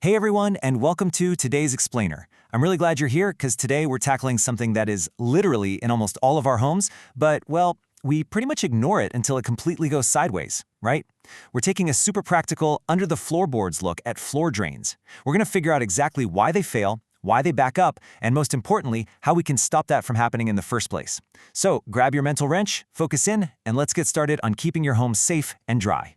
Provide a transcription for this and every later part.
Hey everyone, and welcome to today's Explainer. I'm really glad you're here because today we're tackling something that is literally in almost all of our homes, but, well, we pretty much ignore it until it completely goes sideways, right? We're taking a super practical, under-the-floorboards look at floor drains. We're going to figure out exactly why they fail, why they back up, and most importantly, how we can stop that from happening in the first place. So grab your mental wrench, focus in, and let's get started on keeping your home safe and dry.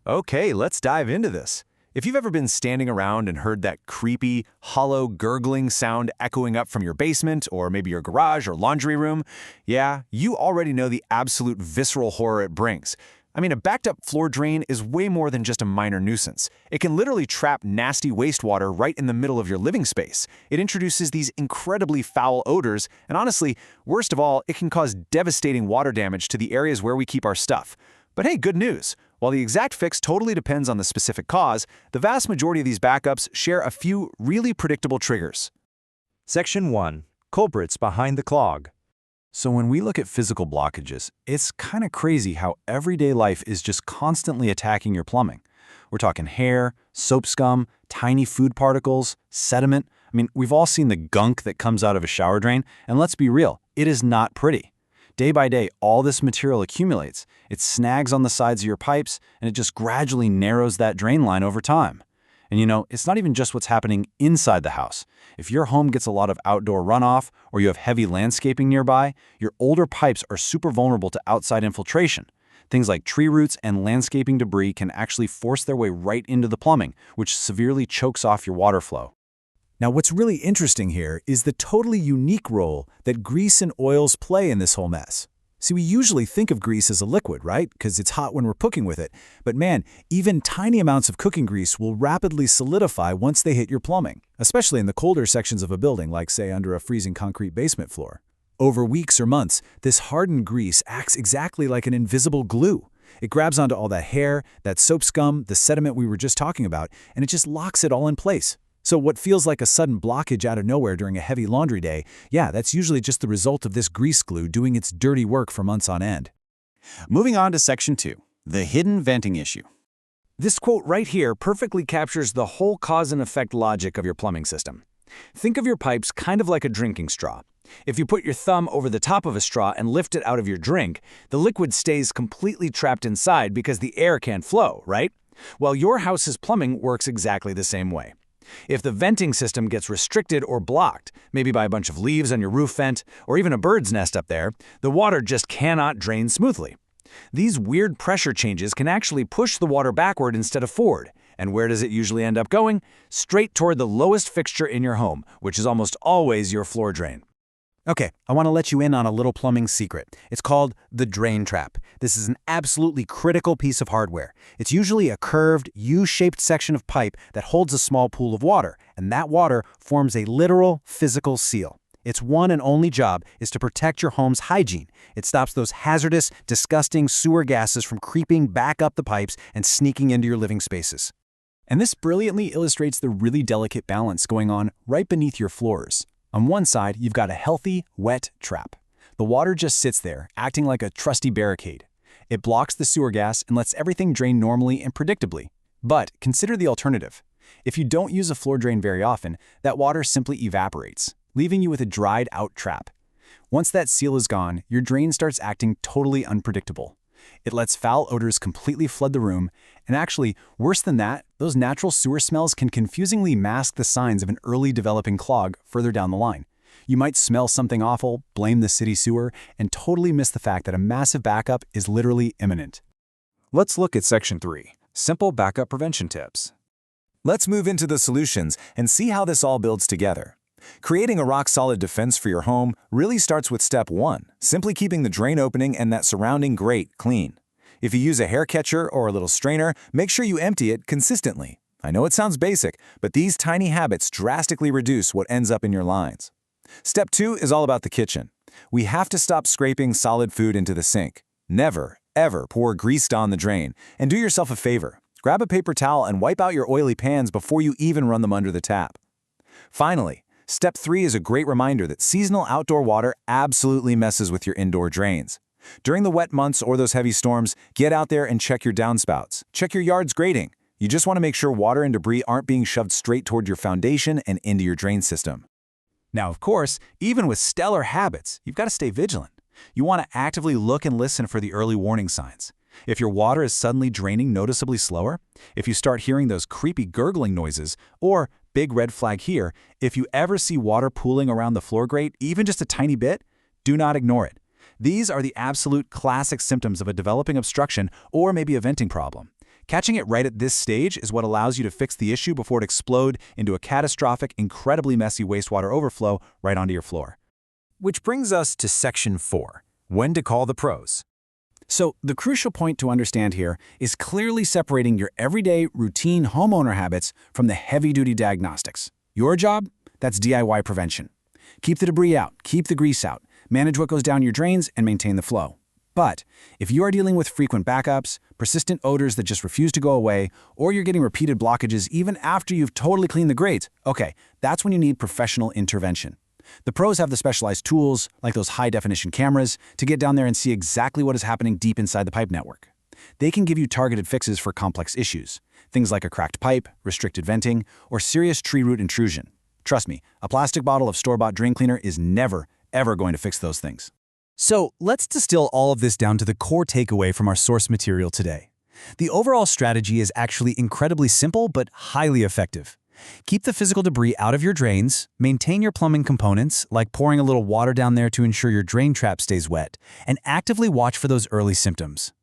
Okay, let's dive into this. If you've ever been standing around and heard that creepy, hollow, gurgling sound echoing up from your basement or maybe your garage or laundry room, yeah, you already know the absolute visceral horror it brings. I mean, a backed-up floor drain is way more than just a minor nuisance. It can literally trap nasty wastewater right in the middle of your living space. It introduces these incredibly foul odors, and honestly, worst of all, it can cause devastating water damage to the areas where we keep our stuff. But hey, good news. While the exact fix totally depends on the specific cause, the vast majority of these backups share a few really predictable triggers. Section 1. Culprits behind the clog. So when we look at physical blockages, it's kind of crazy how everyday life is just constantly attacking your plumbing. We're talking hair, soap scum, tiny food particles, sediment. I mean, we've all seen the gunk that comes out of a shower drain, and let's be real, it is not pretty. Day by day, all this material accumulates. It snags on the sides of your pipes, and it just gradually narrows that drain line over time. And you know, it's not even just what's happening inside the house. If your home gets a lot of outdoor runoff, or you have heavy landscaping nearby, your older pipes are super vulnerable to outside infiltration. Things like tree roots and landscaping debris can actually force their way right into the plumbing, which severely chokes off your water flow. Now, what's really interesting here is the totally unique role that grease and oils play in this whole mess. See, we usually think of grease as a liquid, right? Because it's hot when we're cooking with it. But man, even tiny amounts of cooking grease will rapidly solidify once they hit your plumbing, especially in the colder sections of a building, like, say, under a freezing concrete basement floor. Over weeks or months, this hardened grease acts exactly like an invisible glue. It grabs onto all that hair, that soap scum, the sediment we were just talking about, and it just locks it all in place. So what feels like a sudden blockage out of nowhere during a heavy laundry day, yeah, that's usually just the result of this grease glue doing its dirty work for months on end. Moving on to Section 2, the hidden venting issue. This quote right here perfectly captures the whole cause and effect logic of your plumbing system. Think of your pipes kind of like a drinking straw. If you put your thumb over the top of a straw and lift it out of your drink, the liquid stays completely trapped inside because the air can't flow, right? Well, your house's plumbing works exactly the same way. If the venting system gets restricted or blocked, maybe by a bunch of leaves on your roof vent or even a bird's nest up there, the water just cannot drain smoothly. These weird pressure changes can actually push the water backward instead of forward. And where does it usually end up going? Straight toward the lowest fixture in your home, which is almost always your floor drain. Okay, I want to let you in on a little plumbing secret. It's called the drain trap. This is an absolutely critical piece of hardware. It's usually a curved, U-shaped section of pipe that holds a small pool of water, and that water forms a literal physical seal. Its one and only job is to protect your home's hygiene. It stops those hazardous, disgusting sewer gases from creeping back up the pipes and sneaking into your living spaces. And this brilliantly illustrates the really delicate balance going on right beneath your floors. On one side, you've got a healthy, wet trap. The water just sits there, acting like a trusty barricade. It blocks the sewer gas and lets everything drain normally and predictably. But consider the alternative. If you don't use a floor drain very often, that water simply evaporates, leaving you with a dried-out trap. Once that seal is gone, your drain starts acting totally unpredictable. It lets foul odors completely flood the room, and actually, worse than that, those natural sewer smells can confusingly mask the signs of an early developing clog further down the line. You might smell something awful, blame the city sewer, and totally miss the fact that a massive backup is literally imminent. Let's look at Section 3, simple backup prevention tips. Let's move into the solutions and see how this all builds together. Creating a rock-solid defense for your home really starts with step 1, simply keeping the drain opening and that surrounding grate clean. If you use a hair catcher or a little strainer, make sure you empty it consistently. I know it sounds basic, but these tiny habits drastically reduce what ends up in your lines. Step 2 is all about the kitchen. We have to stop scraping solid food into the sink. Never, ever pour grease down the drain. And do yourself a favor. Grab a paper towel and wipe out your oily pans before you even run them under the tap. Finally, Step 3 is a great reminder that seasonal outdoor water absolutely messes with your indoor drains. During the wet months or those heavy storms, get out there and check your downspouts. Check your yard's grading. You just want to make sure water and debris aren't being shoved straight toward your foundation and into your drain system. Now, of course, even with stellar habits, you've got to stay vigilant. You want to actively look and listen for the early warning signs. If your water is suddenly draining noticeably slower, if you start hearing those creepy gurgling noises, or, big red flag here, if you ever see water pooling around the floor grate, even just a tiny bit, do not ignore it. These are the absolute classic symptoms of a developing obstruction or maybe a venting problem. Catching it right at this stage is what allows you to fix the issue before it explodes into a catastrophic, incredibly messy wastewater overflow right onto your floor. Which brings us to Section 4, when to call the pros. So the crucial point to understand here is clearly separating your everyday, routine homeowner habits from the heavy-duty diagnostics. Your job? That's DIY prevention. Keep the debris out, keep the grease out, manage what goes down your drains, and maintain the flow. But if you are dealing with frequent backups, persistent odors that just refuse to go away, or you're getting repeated blockages even after you've totally cleaned the grates, okay, that's when you need professional intervention. The pros have the specialized tools, like those high-definition cameras, to get down there and see exactly what is happening deep inside the pipe network. They can give you targeted fixes for complex issues, things like a cracked pipe, restricted venting, or serious tree root intrusion. Trust me, a plastic bottle of store-bought drain cleaner is never, ever going to fix those things. So let's distill all of this down to the core takeaway from our source material today. The overall strategy is actually incredibly simple but highly effective. Keep the physical debris out of your drains, maintain your plumbing components, like pouring a little water down there to ensure your drain trap stays wet, and actively watch for those early symptoms.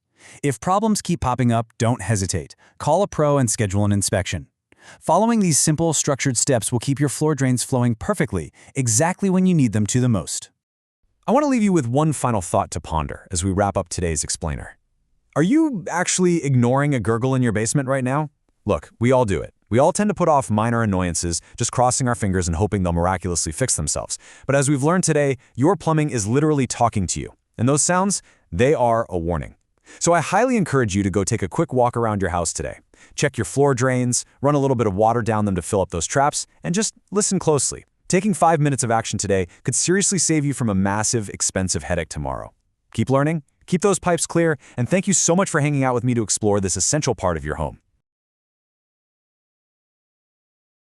If problems keep popping up, don't hesitate. Call a pro and schedule an inspection. Following these simple, structured steps will keep your floor drains flowing perfectly, exactly when you need them to the most. I want to leave you with one final thought to ponder as we wrap up today's explainer. Are you actually ignoring a gurgle in your basement right now? Look, we all do it. We all tend to put off minor annoyances, just crossing our fingers and hoping they'll miraculously fix themselves. But as we've learned today, your plumbing is literally talking to you. And those sounds, they are a warning. So I highly encourage you to go take a quick walk around your house today. Check your floor drains, run a little bit of water down them to fill up those traps, and just listen closely. Taking 5 minutes of action today could seriously save you from a massive, expensive headache tomorrow. Keep learning, keep those pipes clear, and thank you so much for hanging out with me to explore this essential part of your home.